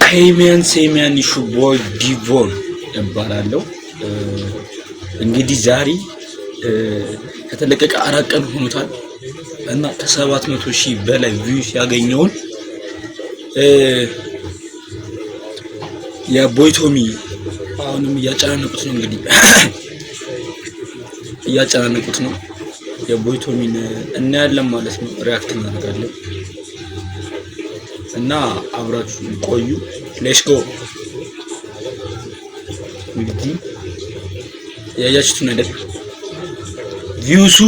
ሄሚያን ሴሚያን ሹቦይ ዲቮን እባላለሁ። እንግዲህ ዛሬ ከተለቀቀ 4 ቀን ሆኖታል እና ከ700,000 በላይ ቪውስ ያገኘውን የቦይቶሚ አሁንም እያጨናነቁት ነው። እንግዲህ እያጨናነቁት ነው። የቦይቶሚን እናያለን ማለት ነው። ሪአክት እናደርጋለን እና አብራችሁ ቆዩ። ሌትስ ጎ። እንግዲህ ያያችሁት ነገር ቪውሱ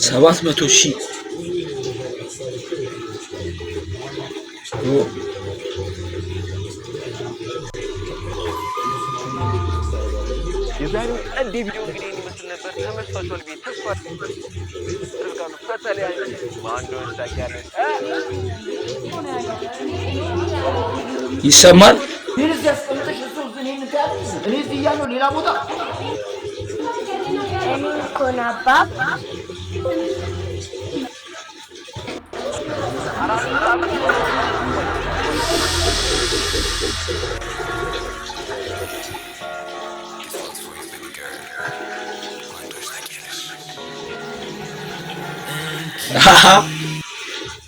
700,000 የዛሬው ቀን ቪዲዮ እንግዲህ ይመስል ነበር። ተመሳሳይ ቤት ተስፋ ተደርጋሉ ከተለያዩ ማንዶን ታቂያለሽ ይሰማል። ይልስ ያስቀምጥሽ እሱ እኔን ታል እኔ እያለሁ ሌላ ቦታ ኮናባብ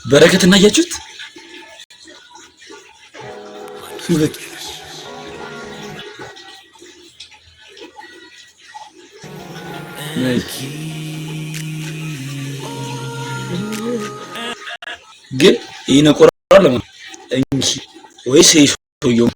በረከት እናያችሁት ግን ይነቆራል ለምን እንጂ ወይስ ይሶየው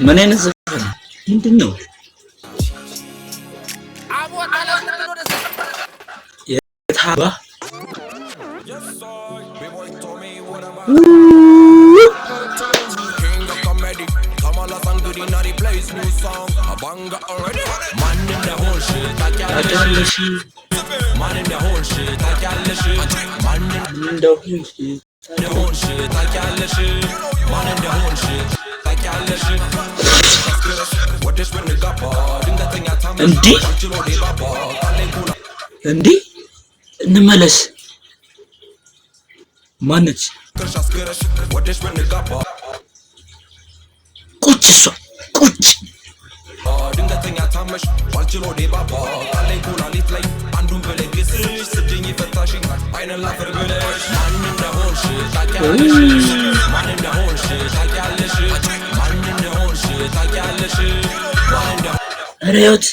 ምን አይነት ዘፈን ምንድነው? የታባ እንዴ እንመለስ። ማነች ቁጭ እሷ ቁጭ ድንገተኛ ታመሽ ባልችሎ ዴባባ ካለኝ ኩላሊት ላይ አንዱን በለግስ ስድኝ ፈታሽኝ አይነ ላፈር ብለሽ ማን እንደሆንሽ ታውቂያለሽ ማን እንደሆንሽ ታውቂያለሽ ማን እንደሆንሽ ታውቂያለሽ ሪዮት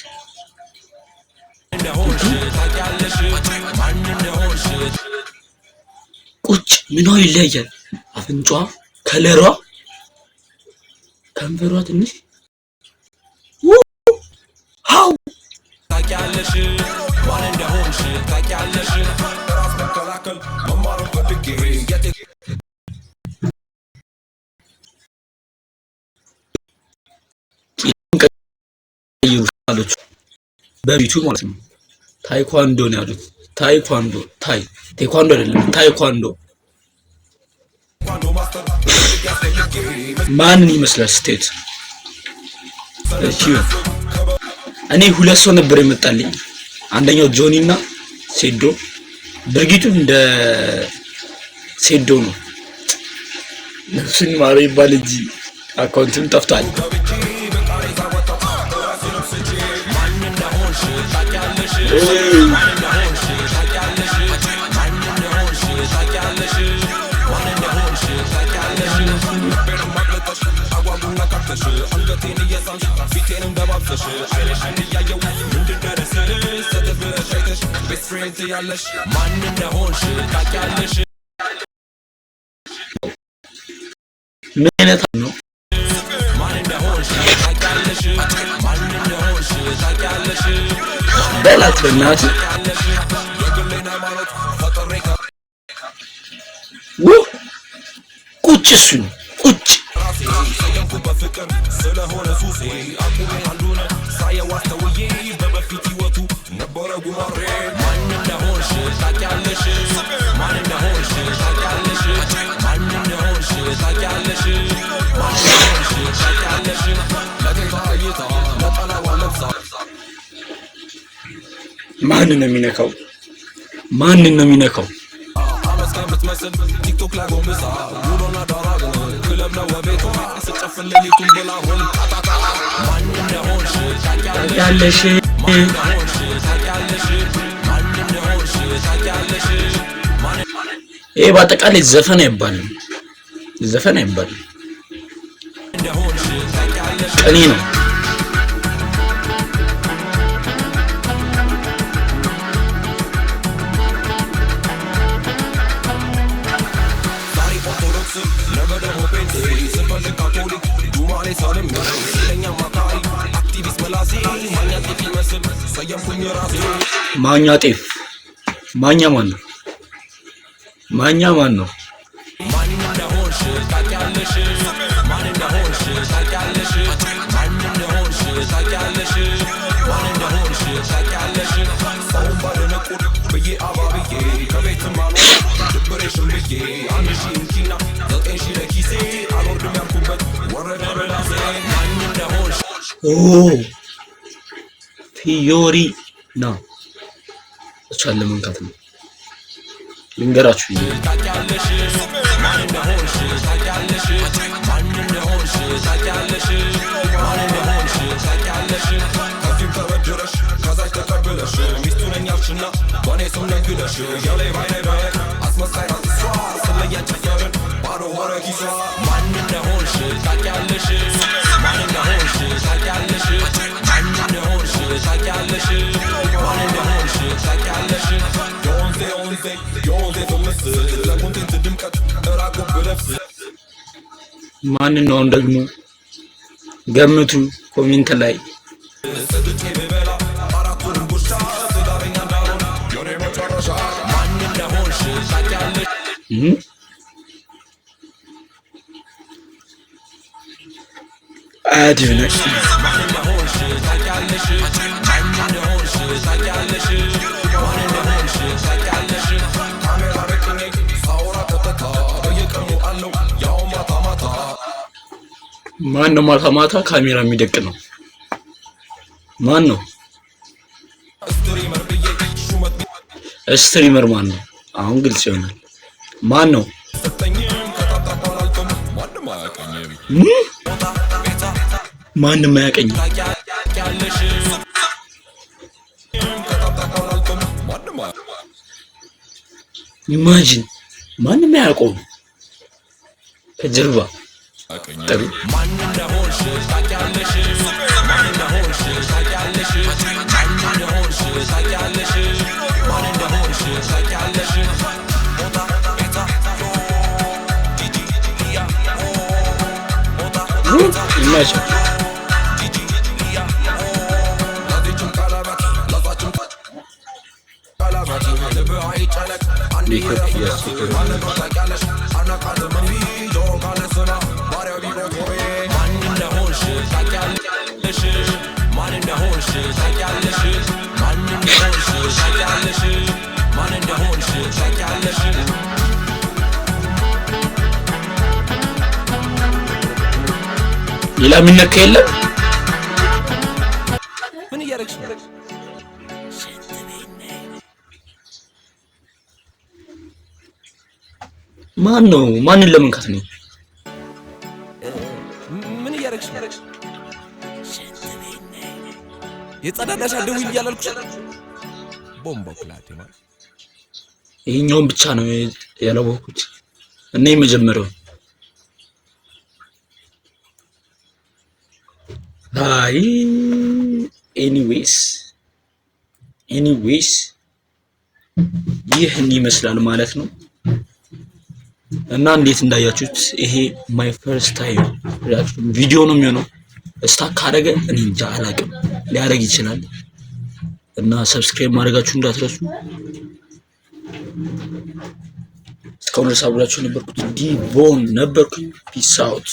ቁጭ ምኗ ይለያል? አፍንጫ ከለሯ ከንፈሯ ትንሽ ሃው ታውቂያለሽ ማን እንደሆንሽ ታውቂያለሽ ራስ መከላከል መማር ፈልጌ ይሩሻሎች በቢቱ ማለት ነው። ታይኳንዶ ነው ያሉት። ታይኳንዶ ታይኳንዶ አይደለም ታይኳንዶ ማንን ይመስላል? ስቴት እሺ እኔ ሁለት ሰው ነበር የመጣልኝ። አንደኛው ጆኒ እና ሴዶ። ድርጊቱ እንደ ሴዶ ነው። ነፍስን ማረ ይባል እንጂ አካውንትም ጠፍቷል። ምን አይነት ነው? በላት በእናትህ ቁጭ እሱን ቁጭ ማንን ነው የሚነካው? ማንን ነው የሚነካው? አመስጋ የምትመስል ቲክቶክ ላይ ጎንብሳ ውሎና ዳራ ግን ክለብ ነው ቤቷ ስጨፍር ሌሊቱን ብላ ሆን ጣጣጣ ማን እንደሆንሽ ታውቂያለሽ ማን እንደሆንሽ ታውቂያለሽ ማን እንደሆንሽ ታውቂያለሽ ይሄ በአጠቃላይ ዘፈን አይባልም። ዘፈን አይባልም፣ እንደሆንሽ ታውቂያለሽ ቅኔ ነው። ዛሬ ኦርቶዶክስ ነገ ደግሞ ጴንጤ ስፈልግ ካቶሊክ ጁማሌ ሳልም ስለኛ ማካሪ አክቲቪስት መላሴ ማኛ ጤፍ ይመስል ሰየምኩኝ ራሴ ማኛ ጤፍ። ማኛ ማን ነው? ማኛ ማን ነው? ማን እንደሆንሽ ታውቂያለሽ ማን እንደሆንሽ ታውቂያለሽ ማን እንደሆንሽ ታውቂያለሽ ማን እንደሆንሽ ታውቂያለሽ ሰውን ባደነቁር ብዬ አባብዬ ከቤትም አልወጣ ድብሬሽን ብዬ 1000 እንኪና 9000 ለኪሴ አልወርድም ያልኩበት ወረደ በላሴ ማን እንደሆንሽ ኦ ፊዮሪ ና እቻለ መንካት ነው። ልንገራችሁ ታውቂያለሽ ማን እንደሆንሽ ታውቂያለሽ ማን እንደሆንሽ ታውቂያለሽ ማን እንደሆንሽ ታውቂያለሽ ከዚህም ተበድረሽ ከዛች ተቀብለሽ ሚስቱ ነኝ አልሽና በእኔ ስም ነግደሽ የላይ ባይነዳይ አስመሳይ ራስሷ ስለያን ጨፈርን ባዶ ሆነ ኪሷ ማን እንደሆንሽ ታውቂያለሽ ማን እንደሆንሽ ታውቂያለሽ ማን እንደሆንሽ ታውቂያለሽ ማን እንደሆንሽ ታውቂያለሽ ማንን ነው ደግሞ ገምቱ ኮሜንት ላይ። አድነሽ ማን ነው ማታ ማታ ካሜራ የሚደቅ ነው? ማን ነው? ስትሪመር ማን ነው? አሁን ግልጽ ይሆናል። ማን ነው? ማንም አያውቀኝም። ኢማጂን ማንም አያውቀውም ከጀርባ ጥሩ ማን እንደሆንሽ ታውቂያለሽ ማን እንደሆንሽ ታውቂያለሽ ማን እንደሆንሽ ታውቂያለሽ ማን እንደሆንሽ ታውቂያለሽ ኢማጂን ሌላ የሚነካ የለም። ምን እያደረግሽ ነው? ማን ነው? ማንን ለመንካት ነው? ምን እያደረግሽ ነው? የጸዳዳሽ አደውይ እያላልኩሽ ቦምባ ፕላቴ ማለት ይሄኛውን ብቻ ነው ያላወኩት እና የመጀመሪያው አይ ኤኒዌይስ ይህን ይመስላል ማለት ነው። እና እንዴት እንዳያችሁት ይሄ ማይ ፈርስት ታይም ሪአክሽን ቪዲዮ ነው የሚሆነው። ስታክ ካደረገ እኔ እንጃ አላውቅም፣ ሊያደርግ ይችላል። እና ሰብስክራይብ ማድረጋችሁ እንዳትረሱ። እስካሁን ድረስ አብራችሁ ነበርኩት ዲቦን ነበርኩ። ፒስ አውት